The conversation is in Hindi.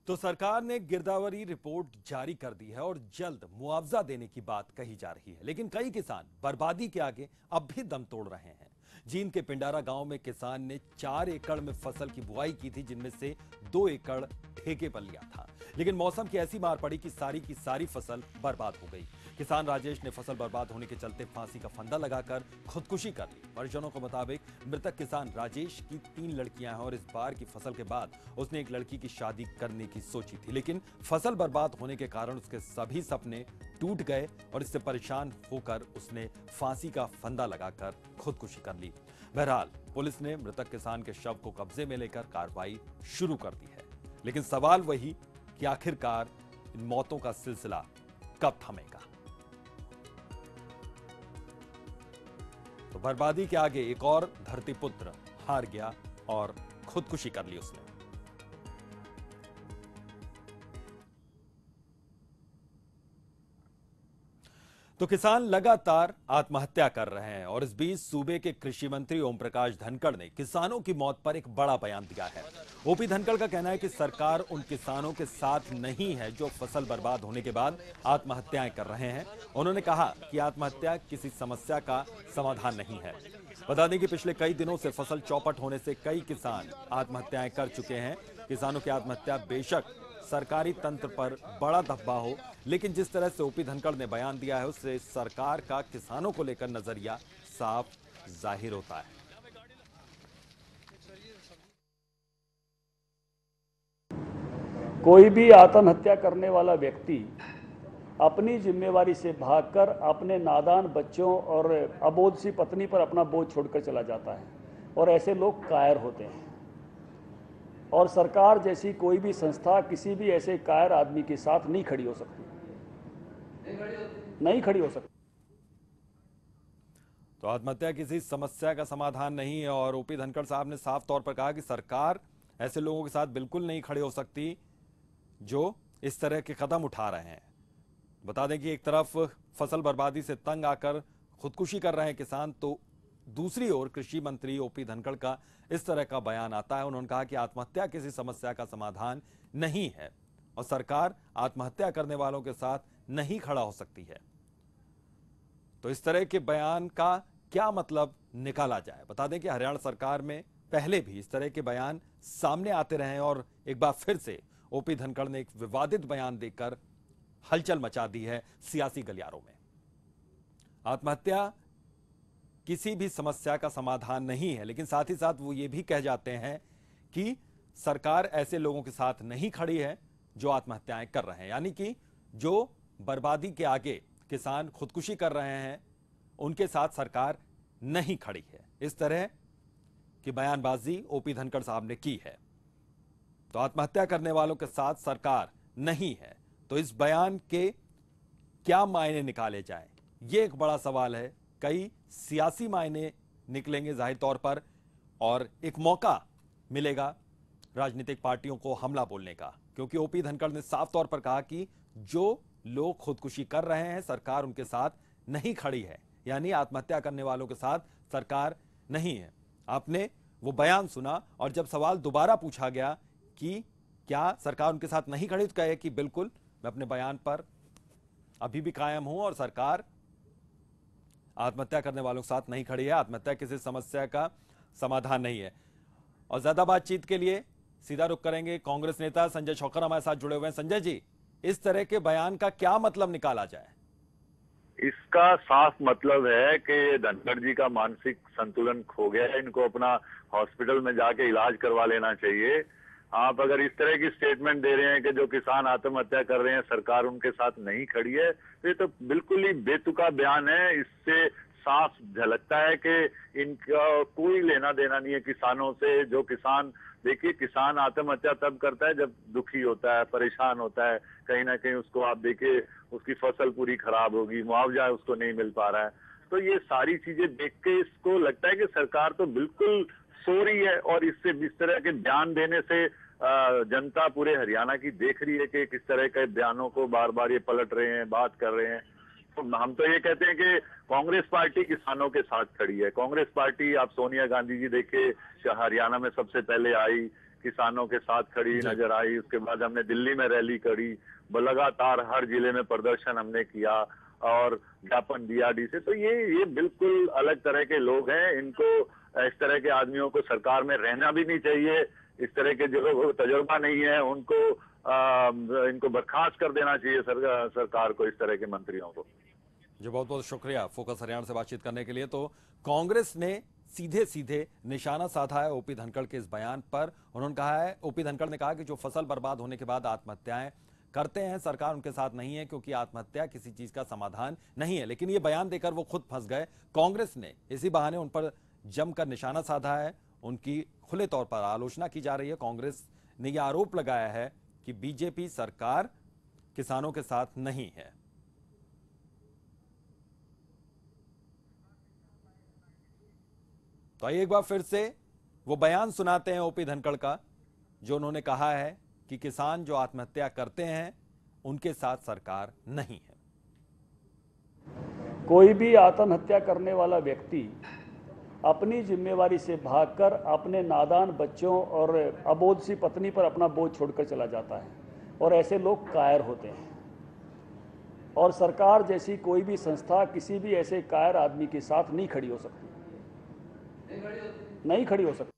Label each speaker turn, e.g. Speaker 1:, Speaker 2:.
Speaker 1: तो सरकार ने गिरदावरी रिपोर्ट जारी कर दी है और जल्द मुआवजा देने की बात कही जा रही है, लेकिन कई किसान बर्बादी के आगे अब भी दम तोड़ रहे हैं। जींद के पिंडारा गांव में किसान ने 4 एकड़ में फसल की बुआई की थी, जिनमें से 2 एकड़ ठेके पर लिया था, लेकिन मौसम की ऐसी मार पड़ी कि सारी फसल बर्बाद हो गई। किसान राजेश ने फसल बर्बाद होने के चलते फांसी का फंदा लगाकर खुदकुशी कर ली। परिजनों के मुताबिक मृतक किसान राजेश की 3 लड़कियां हैं और इस बार की फसल के बाद उसने एक लड़की की शादी करने की सोची थी, लेकिन फसल बर्बाद होने के कारण उसके सभी सपने टूट गए और इससे परेशान होकर उसने फांसी का फंदा लगाकर खुदकुशी कर ली। बहरहाल पुलिस ने मृतक किसान के शव को कब्जे में लेकर कार्रवाई शुरू कर दी है, लेकिन सवाल वही कि आखिरकार इन मौतों का सिलसिला कब थमेगा। तो बर्बादी के आगे एक और धरतीपुत्र हार गया और खुदकुशी कर ली उसने। तो किसान लगातार आत्महत्या कर रहे हैं और इस बीच सूबे के कृषि मंत्री ओम प्रकाश धनखड़ ने किसानों की मौत पर एक बड़ा बयान दिया है। ओपी धनखड़ का कहना है कि सरकार उन किसानों के साथ नहीं है जो फसल बर्बाद होने के बाद आत्महत्याएं कर रहे हैं। उन्होंने कहा कि आत्महत्या किसी समस्या का समाधान नहीं है। बता दें कि पिछले कई दिनों से फसल चौपट होने से कई किसान आत्महत्याएं कर चुके हैं। किसानों की आत्महत्या बेशक सरकारी तंत्र पर बड़ा धब्बा हो, लेकिन जिस तरह से ओपी धनखड़ ने बयान दिया है उससे सरकार का किसानों को लेकर नजरिया साफ जाहिर होता है।
Speaker 2: कोई भी आत्महत्या करने वाला व्यक्ति अपनी जिम्मेवारी से भागकर अपने नादान बच्चों और अबोध सी पत्नी पर अपना बोझ छोड़कर चला जाता है और ऐसे लोग कायर होते हैं। और सरकार जैसी कोई भी संस्था किसी भी ऐसे कायर आदमी के साथ नहीं खड़ी हो सकती, नहीं खड़ी हो सकती।
Speaker 1: तो आत्महत्या किसी समस्या का समाधान नहीं है और ओपी धनखड़ साहब ने साफ तौर पर कहा कि सरकार ऐसे लोगों के साथ बिल्कुल नहीं खड़े हो सकती जो इस तरह के कदम उठा रहे हैं। बता दें कि एक तरफ फसल बर्बादी से तंग आकर खुदकुशी कर रहे हैं किसान, तो दूसरी ओर कृषि मंत्री ओपी धनखड़ का इस तरह का बयान आता है। उन्होंने कहा कि आत्महत्या किसी समस्या का समाधान नहीं है और सरकार आत्महत्या करने वालों के साथ नहीं खड़ा हो सकती है। तो इस तरह के बयान का क्या मतलब निकाला जाए? बता दें कि हरियाणा सरकार में पहले भी इस तरह के बयान सामने आते रहे और एक बार फिर से ओपी धनखड़ ने एक विवादित बयान देकर हलचल मचा दी है सियासी गलियारों में। आत्महत्या किसी भी समस्या का समाधान नहीं है, लेकिन साथ ही साथ वो ये भी कह जाते हैं कि सरकार ऐसे लोगों के साथ नहीं खड़ी है जो आत्महत्याएं कर रहे हैं, यानी कि जो बर्बादी के आगे किसान खुदकुशी कर रहे हैं उनके साथ सरकार नहीं खड़ी है। इस तरह की बयानबाजी ओपी धनखड़ साहब ने की है। तो आत्महत्या करने वालों के साथ सरकार नहीं है, तो इस बयान के क्या मायने निकाले जाएं, यह एक बड़ा सवाल है। कई सियासी मायने निकलेंगे जाहिर तौर पर और एक मौका मिलेगा राजनीतिक पार्टियों को हमला बोलने का, क्योंकि ओपी धनखड़ ने साफ तौर पर कहा कि जो लोग खुदकुशी कर रहे हैं सरकार उनके साथ नहीं खड़ी है, यानी आत्महत्या करने वालों के साथ सरकार नहीं है। आपने वो बयान सुना और जब सवाल दोबारा पूछा गया कि क्या सरकार उनके साथ नहीं खड़ी, तो कहे कि बिल्कुल मैं अपने बयान पर अभी भी कायम हूं और सरकार आत्महत्या करने वालों के साथ नहीं खड़ी है। आत्महत्या किसी समस्या का समाधान नहीं है। और ज्यादा बातचीत के लिए सीधा रुख करेंगे कांग्रेस नेता संजय छोकर हमारे साथ जुड़े हुए हैं। संजय जी, इस तरह के बयान का क्या मतलब निकाला जाए?
Speaker 3: इसका साफ मतलब है कि धनखड़ जी का मानसिक संतुलन खो गया है। इनको अपना हॉस्पिटल में जाके इलाज करवा लेना चाहिए। आप अगर इस तरह की स्टेटमेंट दे रहे हैं कि जो किसान आत्महत्या कर रहे हैं सरकार उनके साथ नहीं खड़ी है, तो ये तो बिल्कुल ही बेतुका बयान है। इससे साफ झलकता है कि इनका कोई लेना देना नहीं है किसानों से। जो किसान, देखिए, किसान आत्महत्या तब करता है जब दुखी होता है, परेशान होता है, कहीं ना कहीं उसको आप देखिए उसकी फसल पूरी खराब होगी, मुआवजा उसको नहीं मिल पा रहा है। तो ये सारी चीजें देख के इसको लगता है कि सरकार तो बिल्कुल सो रही है और इससे इस तरह के बयान देने से जनता पूरे हरियाणा की देख रही है कि किस तरह के बयानों को बार बार ये पलट रहे हैं, बात कर रहे हैं। तो हम तो ये कहते हैं कि कांग्रेस पार्टी किसानों के साथ खड़ी है। कांग्रेस पार्टी, आप सोनिया गांधी जी देखिए हरियाणा में सबसे पहले आई किसानों के साथ खड़ी नजर आई। उसके बाद हमने दिल्ली में रैली करी, लगातार हर जिले में प्रदर्शन हमने किया और ज्ञापन दिया डी से। तो ये बिल्कुल अलग तरह के लोग हैं। इनको, इस तरह के आदमियों को सरकार में रहना भी नहीं चाहिए। इस तरह के जो तजुर्बा नहीं है उनको इनको बर्खास्त कर देना चाहिए सरकार को, इस तरह के मंत्रियों को।
Speaker 1: जी बहुत बहुत शुक्रिया फोकस हरियाणा से बातचीत करने के लिए। तो कांग्रेस ने सीधे सीधे निशाना साधा है ओपी धनखड़ के इस बयान पर। उन्होंने कहा है, ओपी धनखड़ ने कहा कि जो फसल बर्बाद होने के बाद आत्महत्याएं करते हैं सरकार उनके साथ नहीं है, क्योंकि आत्महत्या किसी चीज का समाधान नहीं है। लेकिन ये बयान देकर वो खुद फंस गए। कांग्रेस ने इसी बहाने उन पर जमकर निशाना साधा है। उनकी खुले तौर पर आलोचना की जा रही है। कांग्रेस ने यह आरोप लगाया है कि बीजेपी सरकार किसानों के साथ नहीं है। तो आइए एक बार फिर से वो बयान सुनाते हैं ओपी धनखड़ का, जो उन्होंने कहा है कि किसान जो आत्महत्या करते हैं उनके साथ सरकार नहीं है।
Speaker 2: कोई भी आत्महत्या करने वाला व्यक्ति अपनी जिम्मेवारी से भागकर अपने नादान बच्चों और अबोध सी पत्नी पर अपना बोझ छोड़कर चला जाता है, और ऐसे लोग कायर होते हैं। और सरकार जैसी कोई भी संस्था किसी भी ऐसे कायर आदमी के साथ नहीं खड़ी हो सकती, नहीं खड़ी हो सकती।